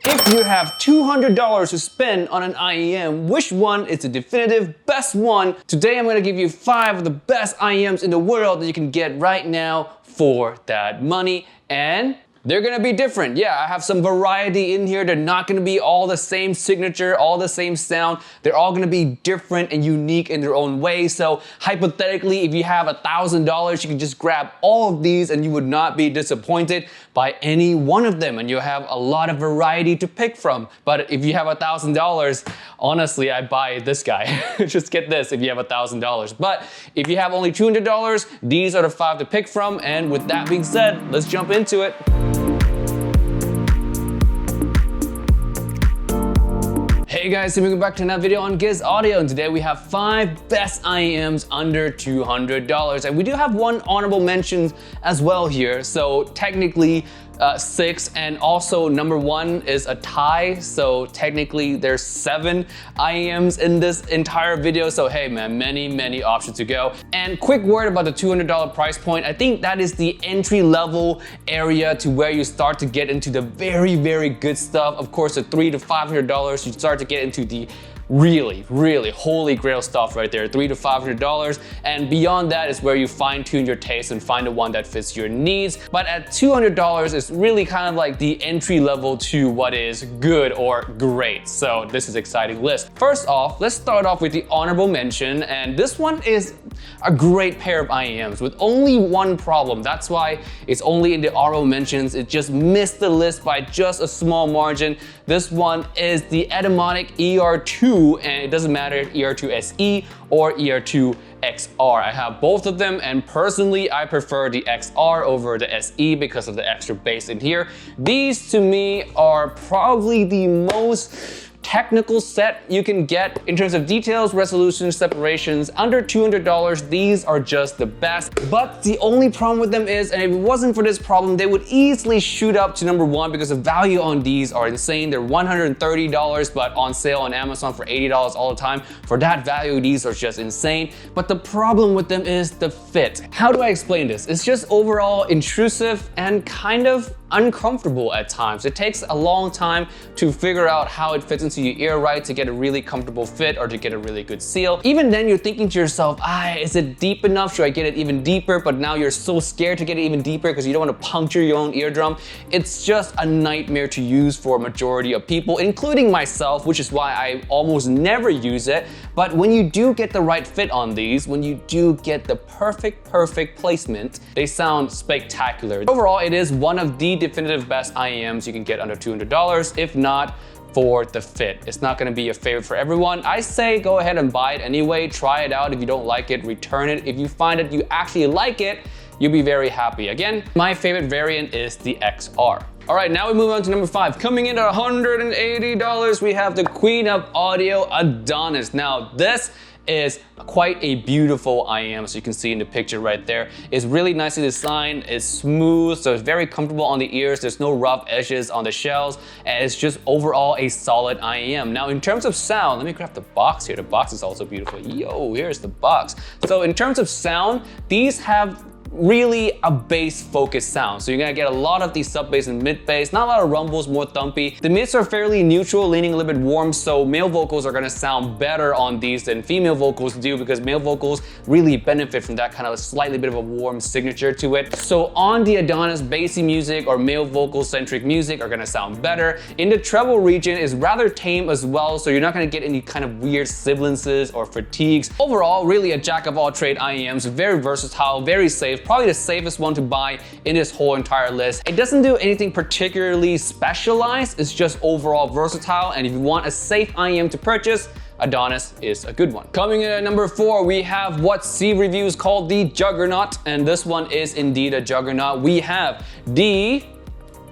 If you have $200 to spend on an IEM, which one is the definitive best one? Today I'm going to give you 5 of the best IEMs in the world that you can get right now for that money, and they're gonna be different. Yeah, I have some variety in here. They're not gonna be all the same signature, all the same sound. They're all gonna be different and unique in their own way. So hypothetically, if you have $1,000, you can just grab all of these and you would not be disappointed by any one of them, and you'll have a lot of variety to pick from. But if you have $1,000, honestly, I buy this guy. Just get this if you have $1,000. But if you have only $200, these are the 5 to pick from. And with that being said, let's jump into it. Hey guys, welcome back to another video on SEEAUDIO, and today we have 5 best IEMs under $200. And we do have one honorable mention as well here. So technically 6, and also number 1 is a tie. So technically there's 7 IEMs in this entire video. So hey man, many options to go. And quick word about the $200 price point. I think that is the entry level area to where you start to get into the very good stuff. Of course, the $300 to $500, you start to get into the really holy grail stuff right there, $300 to $500, and beyond that is where you fine-tune your taste and find the one that fits your needs. But at $200, it's really kind of like the entry level to what is good or great. So this is an exciting list. First off, let's start off with the honorable mention, and this one is a great pair of IEMs with only one problem. That's why it's only in the honorable mentions. It just missed the list by just a small margin. This one is the Etymotic ER2, and it doesn't matter if ER2 SE or ER2 XR. I have both of them, and personally I prefer the XR over the SE because of the extra bass in here. These to me are probably the most technical set you can get in terms of details, resolution, separations. Under $200, these are just the best. But the only problem with them is, and if it wasn't for this problem, they would easily shoot up to number 1 because the value on these are insane. They're $130, but on sale on Amazon for $80 all the time. For that value, these are just insane. But the problem with them is the fit. How do I explain this? It's just overall intrusive and kind of uncomfortable at times. It takes a long time to figure out how it fits into your ear right, to get a really comfortable fit or to get a really good seal. Even then you're thinking to yourself, is it deep enough? Should I get it even deeper? But now you're so scared to get it even deeper because you don't want to puncture your own eardrum. It's just a nightmare to use for a majority of people, including myself, which is why I almost never use it. But when you do get the right fit on these, when you do get the perfect placement, they sound spectacular. Overall, it is one of the definitive best IEMs you can get under $200, if not for the fit. It's not gonna be a favorite for everyone. I say go ahead and buy it anyway, try it out. If you don't like it, return it. If you find that you actually like it, you'll be very happy. Again, my favorite variant is the XR. All right, now we move on to number 5. Coming in at $180, we have the Queen of Audio Adonis. Now this is quite a beautiful IEM, as you can see in the picture right there. It's really nicely designed, it's smooth, so it's very comfortable on the ears. There's no rough edges on the shells, and it's just overall a solid IEM. Now in terms of sound, let me grab the box here. The box is also beautiful. Yo, here's the box. So in terms of sound, these have really a bass focused sound. So you're gonna get a lot of these sub bass and mid bass, not a lot of rumbles, more thumpy. The mids are fairly neutral, leaning a little bit warm, so male vocals are gonna sound better on these than female vocals do, because male vocals really benefit from that kind of a slightly bit of a warm signature to it. So on the Adonis, bassy music or male vocal centric music are gonna sound better. In the treble region is rather tame as well, so you're not gonna get any kind of weird sibilances or fatigues. Overall, really a jack of all trade IEMs, very versatile, very safe. Probably the safest one to buy in this whole entire list. It doesn't do anything particularly specialized, it's just overall versatile, and if you want a safe IEM to purchase, Adonis is a good one. Coming in at number 4, we have what C reviews called the Juggernaut, and this one is indeed a juggernaut. We have the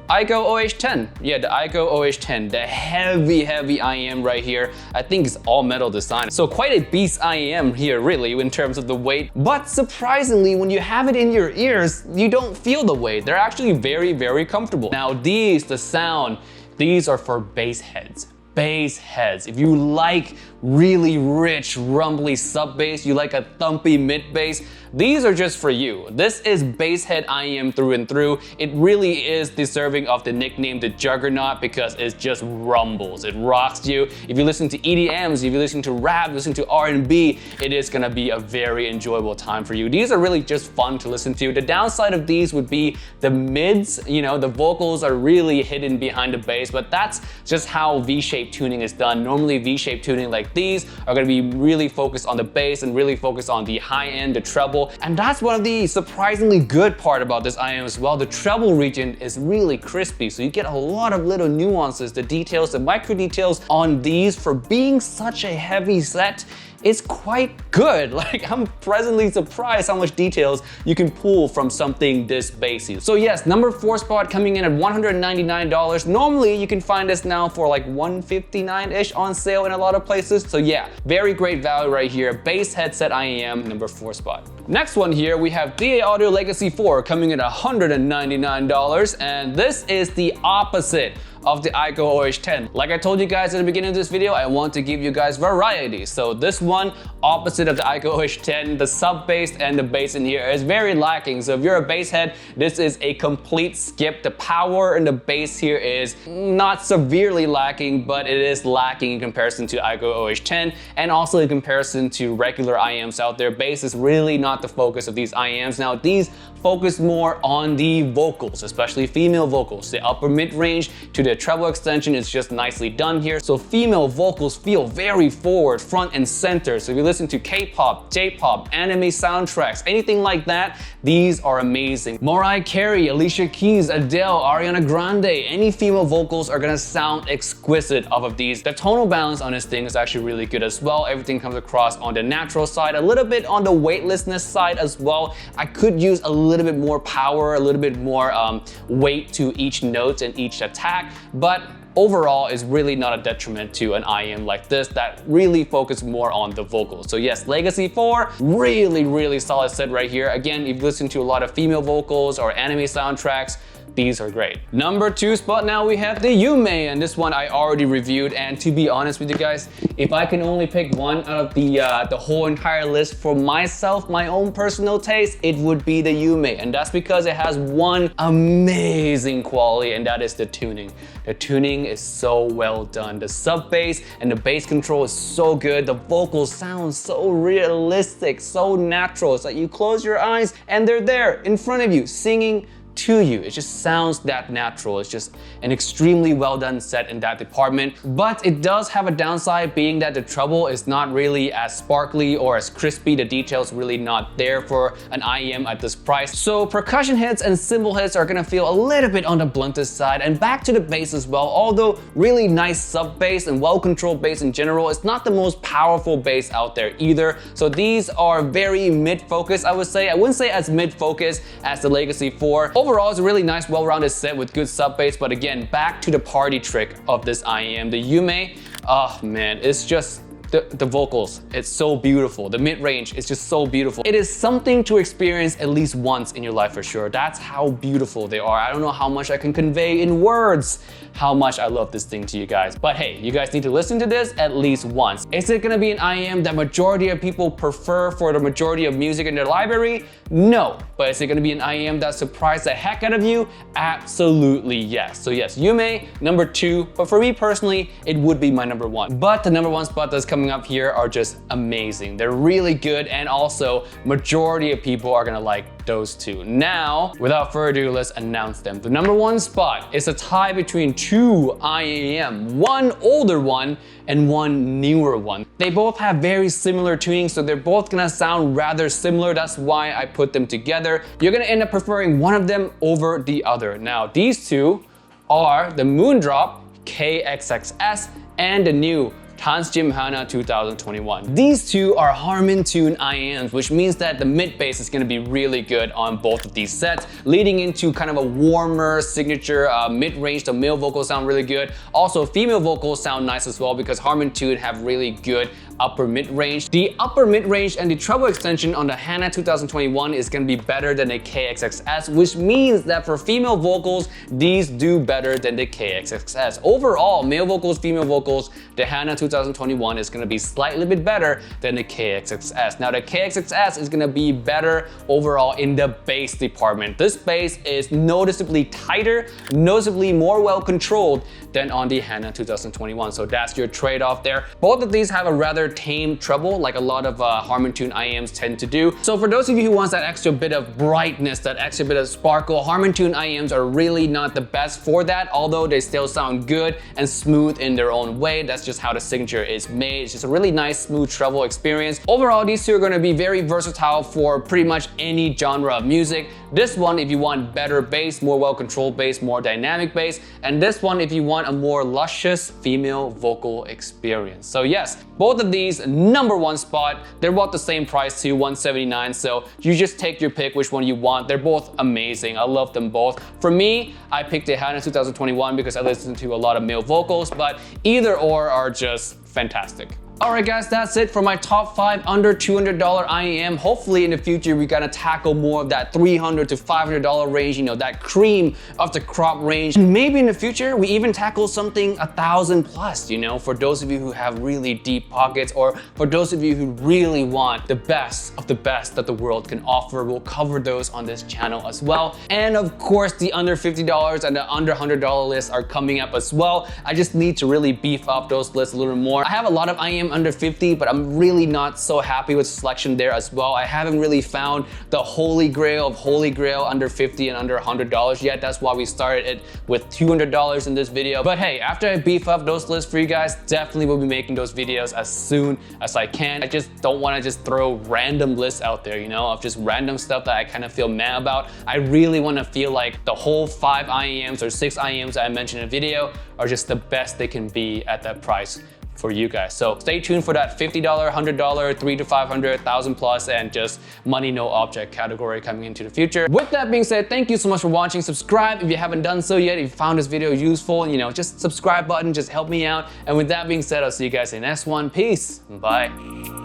iCo OH10. Yeah, the iCo OH10, the heavy IEM right here. I think it's all metal design. So quite a beast IEM here really in terms of the weight. But surprisingly, when you have it in your ears, you don't feel the weight. They're actually very comfortable. Now these, the sound, these are for bass heads. bass heads. If you like really rich, rumbly sub bass, you like a thumpy mid bass, these are just for you. This is bass head IEM through and through. It really is deserving of the nickname the Juggernaut because it just rumbles. It rocks you. If you listen to EDMs, if you listen to rap, listen to R&B, it is gonna be a very enjoyable time for you. These are really just fun to listen to. The downside of these would be the mids, you know, the vocals are really hidden behind the bass, but that's just how V-shaped tuning is done. Normally V-shaped tuning like these are gonna be really focused on the bass and really focused on the high end, the treble. And that's one of the surprisingly good part about this IEM as well. The treble region is really crispy, so you get a lot of little nuances, the details, the micro details on these for being such a heavy set. It's quite good. Like, I'm pleasantly surprised how much details you can pull from something this bassy. So yes, number 4 spot coming in at $199. Normally you can find this now for like $159-ish on sale in a lot of places. So yeah, very great value right here. Bass headset IEM, number 4 spot. Next one here, we have SEEAUDIO Legacy 4 coming in at $199, and this is the opposite of the iCo OH10. Like I told you guys at the beginning of this video, I want to give you guys variety. So this one, opposite of the iCo OH10, the sub bass and the bass in here is very lacking. So if you're a bass head, this is a complete skip. The power and the bass here is not severely lacking, but it is lacking in comparison to iCo OH10 and also in comparison to regular IEMs out there. Bass is really not the focus of these IEMs. Now these focus more on the vocals, especially female vocals. The upper mid-range to the treble extension is just nicely done here. So female vocals feel very forward, front and center. So if you listen to K-pop, J-pop, anime soundtracks, anything like that, these are amazing. Mariah Carey, Alicia Keys, Adele, Ariana Grande, any female vocals are gonna sound exquisite off of these. The tonal balance on this thing is actually really good as well. Everything comes across on the natural side, a little bit on the weightlessness side as well. I could use a little bit more power, a little bit more weight to each note and each attack, but overall is really not a detriment to an IEM like this that really focus more on the vocals. So yes, Legacy 4, really solid set right here. Again, if you listen to a lot of female vocals or anime soundtracks, these are great. Number 2 spot now we have the YUME, and this one I already reviewed, and to be honest with you guys, if I can only pick one out of the whole entire list for myself, my own personal taste, it would be the YUME, and that's because it has one amazing quality, and that is the tuning. The tuning is so well done. The sub bass and the bass control is so good. The vocals sound so realistic, so natural. It's like you close your eyes and they're there in front of you singing to you. It just sounds that natural. It's just an extremely well done set in that department, but it does have a downside, being that the treble is not really as sparkly or as crispy. The details really not there for an IEM at this price. So percussion hits and cymbal hits are gonna feel a little bit on the bluntest side. And back to the bass as well, although really nice sub bass and well controlled bass in general, it's not the most powerful bass out there either. So these are very mid focus, I would say. I wouldn't say as mid focus as the Legacy 4. Overall, it's a really nice, well-rounded set with good sub bass, but again, back to the party trick of this IEM, the YUME. Oh man, it's just the vocals, it's so beautiful. The mid-range is just so beautiful. It is something to experience at least once in your life for sure. That's how beautiful they are. I don't know how much I can convey in words how much I love this thing to you guys. But hey, you guys need to listen to this at least once. Is it gonna be an IEM that majority of people prefer for the majority of music in their library? No. But is it gonna be an IEM that surprised the heck out of you? Absolutely yes. So yes, YUME, number 2, but for me personally, it would be my number 1. But the number 1 spot that's coming up here are just amazing. They're really good, and also majority of people are gonna like those two. Now, without further ado, let's announce them. The number 1 spot is a tie between 2 IEM, one older one and one newer one. They both have very similar tuning, so they're both gonna sound rather similar. That's why I put them together. You're gonna end up preferring one of them over the other. Now, these two are the Moondrop KXXS and the new Tanzjim HANA 2021. These two are Harman tuned IAMs, which means that the mid bass is going to be really good on both of these sets, leading into kind of a warmer signature mid-range. The male vocals sound really good. Also, female vocals sound nice as well because Harman tuned have really good upper mid-range. The upper mid-range and the treble extension on the HANA 2021 is going to be better than the KXXS, which means that for female vocals, these do better than the KXXS. Overall, male vocals, female vocals, the HANA 2021 is going to be slightly bit better than the KXXS. Now, the KXXS is going to be better overall in the bass department. This bass is noticeably tighter, noticeably more well controlled than on the HANA 2021. So that's your trade-off there. Both of these have a rather tame treble, like a lot of Harman tuned IAMs tend to do. So for those of you who wants that extra bit of brightness, that extra bit of sparkle, Harman tuned IAMs are really not the best for that, although they still sound good and smooth in their own way. That's just how the signature is made. It's just a really nice, smooth treble experience. Overall, these two are going to be very versatile for pretty much any genre of music. This one, if you want better bass, more well-controlled bass, more dynamic bass, and this one, if you want a more luscious female vocal experience. So yes, both of these, #1 spot. They're about the same price too, $179. So you just take your pick which one you want. They're both amazing. I love them both. For me, I picked the HANA 2021 because I listen to a lot of male vocals, but either or are just fantastic. Alright guys, that's it for my top 5 under $200 IAM. Hopefully in the future we're gonna tackle more of that $300 to $500 range, you know, that cream of the crop range. And maybe in the future we even tackle something 1,000 plus, you know, for those of you who have really deep pockets, or for those of you who really want the best of the best that the world can offer. We'll cover those on this channel as well. And of course the under $50 and the under $100 lists are coming up as well. I just need to really beef up those lists a little more. I have a lot of IAM under 50, but I'm really not so happy with selection there as well. I haven't really found the holy grail of holy grail under 50 and under $100 yet. That's why we started it with $200 in this video. But hey, after I beef up those lists for you guys, definitely will be making those videos as soon as I can. I just don't want to just throw random lists out there, you know, of just random stuff that I kind of feel mad about. I really want to feel like the whole 5 IAMs or 6 IAMs that I mentioned in a video are just the best they can be at that price for you guys. So stay tuned for that $50, $100, $300 to $500, $1,000 plus, and just money no object category coming into the future. With that being said, thank you so much for watching. Subscribe if you haven't done so yet. If you found this video useful, you know, just subscribe button, just help me out. And with that being said, I'll see you guys in the next one. Peace. Bye.